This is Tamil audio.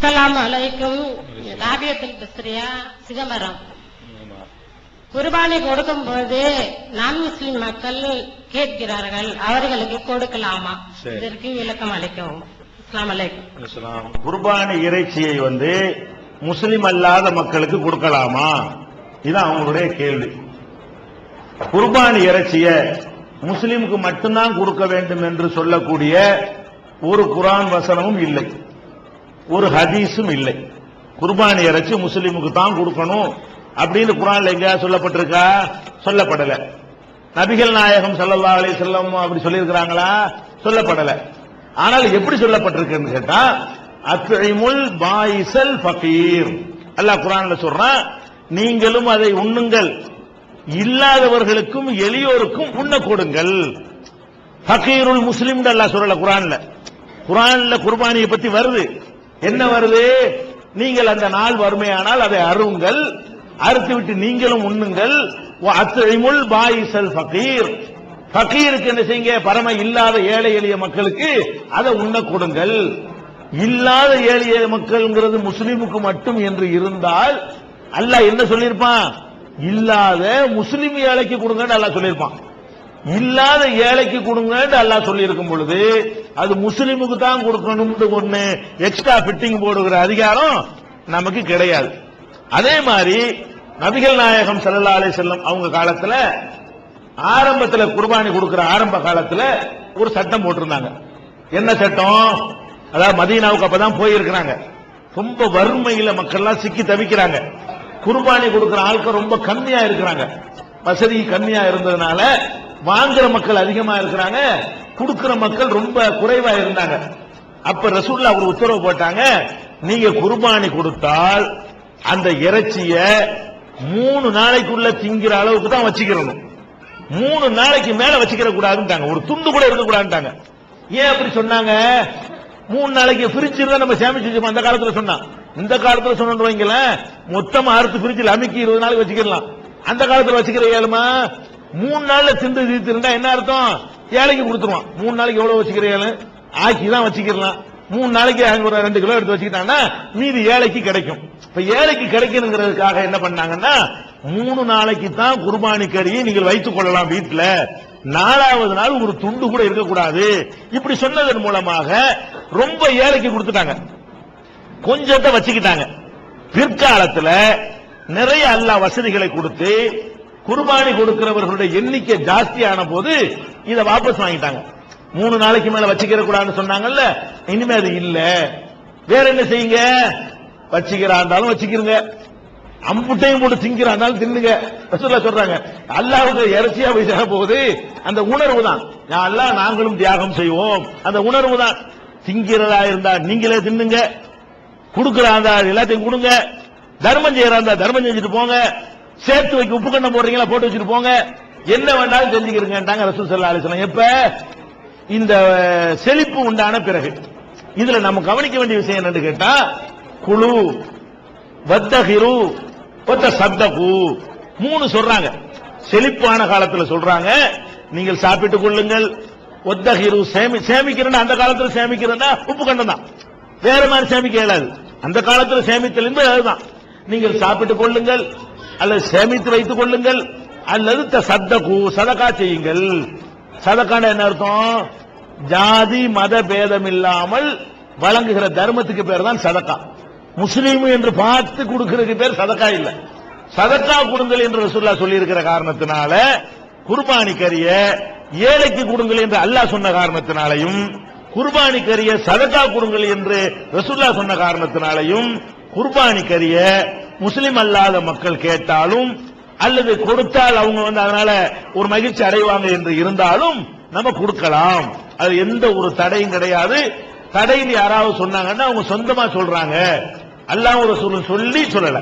அஸ்ஸலாமு அலைக்கும். ராபியத்துல் பஸ்ரியா, சிதம்பரம். குர்பானி கொடுக்கும் போது நான் முஸ்லிம் மக்கள் கேட்கிறார்கள், அவர்களுக்கு கொடுக்கலாமா? இதற்கு விளக்கம் அளிக்கவும். அஸ்ஸலாமு அலைக்கும். குர்பானி இறைச்சியை முஸ்லிம் அல்லாத மக்களுக்கு கொடுக்கலாமா? இது அவங்களுடைய கேள்வி. குர்பானி இறைச்சிய முஸ்லிமுக்கு மட்டும்தான் கொடுக்க வேண்டும் என்று சொல்லக்கூடிய ஒரு குர்ஆன் வசனமும் இல்லை, ஒரு ஹதீஸும் இல்லை. குர்பானி இறைச்சி முஸ்லிமுக்கு தான் கொடுக்கணும் அப்படின்னு குர்ஆன்ல எங்க சொல்லப்பட்டிருக்கா? சொல்லப்படல. நபிகள் நாயகம் ஸல்லல்லாஹு அலைஹி வஸல்லம் அப்படி சொல்லியிருக்கிறாங்களா? சொல்லப்படல. ஆனால் எப்படி சொல்லப்பட்டிருக்குன்னு கேட்டா, அத்இமுல் பாயிசல் ஃபகீர், அல்லாஹ் குர்ஆன்ல சொல்றான், நீங்களும் அதை உண்ணுங்கள், இல்லாதவர்களுக்கும் எளியோருக்கும் உண்ண கொடுங்கள். ஃபகீருல் முஸ்லிம் அல்லாஹ் சொல்லல குர்ஆன்ல. குர்ஆன்ல குர்பானியை பத்தி வருது. என்ன வருது? நீங்கள் அந்த நாள் வறுமையானால் அதை அருங்கள், அறுத்து விட்டு நீங்களும் உண்ணுங்கள். அத்இமுல் பாயிசல் ஃபகீர், ஃபகீருக்கு என்ன செய்யுங்க? பரம இல்லாத ஏழை எளிய மக்களுக்கு அதை உண்ண கொடுங்கள். இல்லாத ஏழை மக்கள்ங்கிறது முஸ்லிமுக்கு மட்டும் என்று இருந்தால் அல்லாஹ் என்ன சொல்லியிருப்பான்? இல்லாத முஸ்லிம் ஏழைக்கு கொடுங்கன்னு அல்லாஹ் சொல்லியிருப்பான். இல்லாத ஏழைக்கு கொடுங்கன்னு அல்லாஹ் சொல்லி இருக்கும் பொழுது அது முஸ்லிமுக்கு தான் கொடுக்கணும்னு ஒண்ணு எக்ஸ்ட்ரா ஃபிட்டிங் போடுகிற அதிகாரம் நமக்கு கிடையாது. அதே மாதிரி நபிகள் நாயகம் ஸல்லல்லாஹு அலைஹி வஸல்லம் அவங்க காலத்துல ஆரம்பத்துல குர்பானி கொடுக்கிற ஆரம்ப காலத்துல ஒரு சட்டம் போட்டிருந்தாங்க. என்ன சட்டம்? அதாவது மதீனாவுக்கு அப்பதான் போயிருக்கிறாங்க. ரொம்ப வறுமையில மக்கள்லாம் சிக்கி தவிக்கிறாங்க. குர்பானி கொடுக்கிற ஆட்கள் ரொம்ப கம்மியா இருக்கிறாங்க. வசதி கம்மியா இருந்ததுனால வாங்குற மக்கள் அதிகமா இருக்கிறாங்க, கொடுக்கிற மக்கள் ரொம்ப குறைவா இருந்தாங்க. அப்ப ரசூலுல்லாஹ் ஒரு உத்தரவு போட்டாங்க, நீங்க குர்பானி கொடுத்தால் அந்த இறைச்சிய 3 நாளைக்குள்ள திங்கிற அளவுக்கு தான் வச்சுக்கிறணும், 3 நாளைக்கு மேல வச்சுக்கிற கூடாதுன்ட்டாங்க. ஒரு துண்டு கூட இருக்க கூடாதுன்ட்டாங்க. ஏன் அப்படி சொன்னாங்க? 3 நாளைக்கு ஃப்ரிட்ஜ் இருந்தா நம்ம சேமிச்சு வச்சுப்போம். அந்த காலத்துல சொன்னா, இந்த காலத்துல சொன்னு வைங்களேன், மொத்தமா அறுத்து ஃப்ரிட்ஜில் அமுக்கி 20 நாளைக்கு வச்சுக்கலாம். அந்த காலத்துல வச்சுக்கிற ஏழுமா 3 நாள்ல திண்டு தீர்த்து இருந்தா என்ன அர்த்தம்? ஏழைக்கு கொடுத்துருவான். 3 நாளைக்கு எவ்வளவு வச்சுக்கிற ஏழு ஆக்கி தான் வச்சுக்கலாம். 3 நாளைக்கு ஒரு 2 கிலோ எடுத்து வச்சுக்கிட்டாங்கன்னா மீதி ஏழைக்கு கிடைக்கும். இப்ப ஏழைக்கு கிடைக்கணுங்கிறதுக்காக என்ன பண்ணாங்கன்னா, 3 நாளைக்கு தான் குர்பானி கறியை நீங்கள் வைத்துக் கொள்ளலாம் வீட்டுல, 4வது நாள் ஒரு துண்டு கூட இருக்கக்கூடாது. இப்படி சொன்னதன் மூலமாக ரொம்ப ஏழைக்கு கொடுத்துட்டாங்க, கொஞ்சத்தை வச்சுக்கிட்டாங்க. பிற்காலத்துல நிறைய அல்லாஹ் வசதிகளை கொடுத்து குர்பானி கொடுக்கிறவர்களுடைய எண்ணிக்கை ஜாஸ்தியான போது இதை வாபஸ் வாங்கிட்டாங்க. 3 நாளைக்கு மேல வச்சுக்கிற கூடாதுன்னு சொன்னாங்கல்ல, இனிமே அது இல்ல. வேற என்ன செய்யுங்க? வச்சுக்கிறா இருந்தாலும் வச்சுக்கிறங்க, அம்புட்டையும் போட்டு திங்கிறா இருந்தாலும் தின்னுங்க. ரசூலுல்லாஹ் சொல்றாங்க, அல்லாஹ்வுக்கு இறைச்சியா போய் சேர போகுது அந்த உணர்வு தான். அல்லாஹ் நாங்களும் தியாகம் செய்வோம், அந்த உணர்வு தான். திங்கிறதா இருந்தா நீங்களே தின்னுங்க, கொடுக்கிறா இருந்தா எல்லாத்தையும் கொடுங்க, தர்மம் செய்யறா இருந்தா தர்மம் செஞ்சுட்டு போங்க, சேர்த்து வைக்க உப்பு கண்டம் போடுறீங்களா போட்டு வச்சுட்டு போங்க, என்ன வேண்டாலும் செஞ்சுக்கிறீங்க ரசூல் ஸல்லல்லாஹு அலைஹி வஸல்லம். எப்ப? இந்த செழிப்பு உண்டான பிறகு. இதுல நம்ம கவனிக்க வேண்டிய விஷயம் என்னன்னு கேட்டா, குழு வத்தகிரு வத்தசத்தகு 3 சொல்றாங்க. செழிப்பான காலத்துல சொல்றாங்க நீங்கள் சாப்பிட்டுக் கொள்ளுங்கள், ஒத்தகிரு சேமிக்கிறேன். அந்த காலத்துல சேமிக்கிறதா உப்பு கண்டம் தான், வேற மாதிரி சேமிக்க இயலாது. அந்த காலத்துல சேமித்தல் என்பது அதுதான். நீங்கள் சாப்பிட்டுக் கொள்ளுங்கள் அல்லது சேமித்து வைத்துக் கொள்ளுங்கள் அல்லது தசத்தகு சதகா செய்யுங்கள். சதகான என்ன அர்த்தம்? ஜாதி மத பேதம் இல்லாமல் வழங்குகிற தர்மத்துக்கு பேர் தான் சதகா. முஸ்லீம் என்று பார்த்து கொடுக்கிறதுக்கு பேர் சதகா இல்ல. சதகா கொடுங்கள் என்று ரசூலுல்லாஹ் சொல்லி இருக்கிற காரணத்தினால குர்பானி கரிய ஏழைக்கு கொடுங்கள் என்று அல்லாஹ் சொன்ன காரணத்தினாலையும், குர்பானி கரிய சதகா கொடுங்கள் என்று ரசூலுல்லாஹ் சொன்ன காரணத்தினாலையும், குர்பானி கரிய முஸ்லிம் அல்லாத மக்கள் கேட்டாலும் அல்லது கொடுத்தால் அவங்க அதனால ஒரு மகிழ்ச்சி அடைவாங்க என்று இருந்தாலும் நம்ம கொடுக்கலாம். அது எந்த ஒரு தடையும் கிடையாது. தடையில் யாராவது சொன்னாங்கன்னா அவங்க சொந்தமா சொல்றாங்க, அல்லாஹ் ஒரு சொல்லி சொல்லல.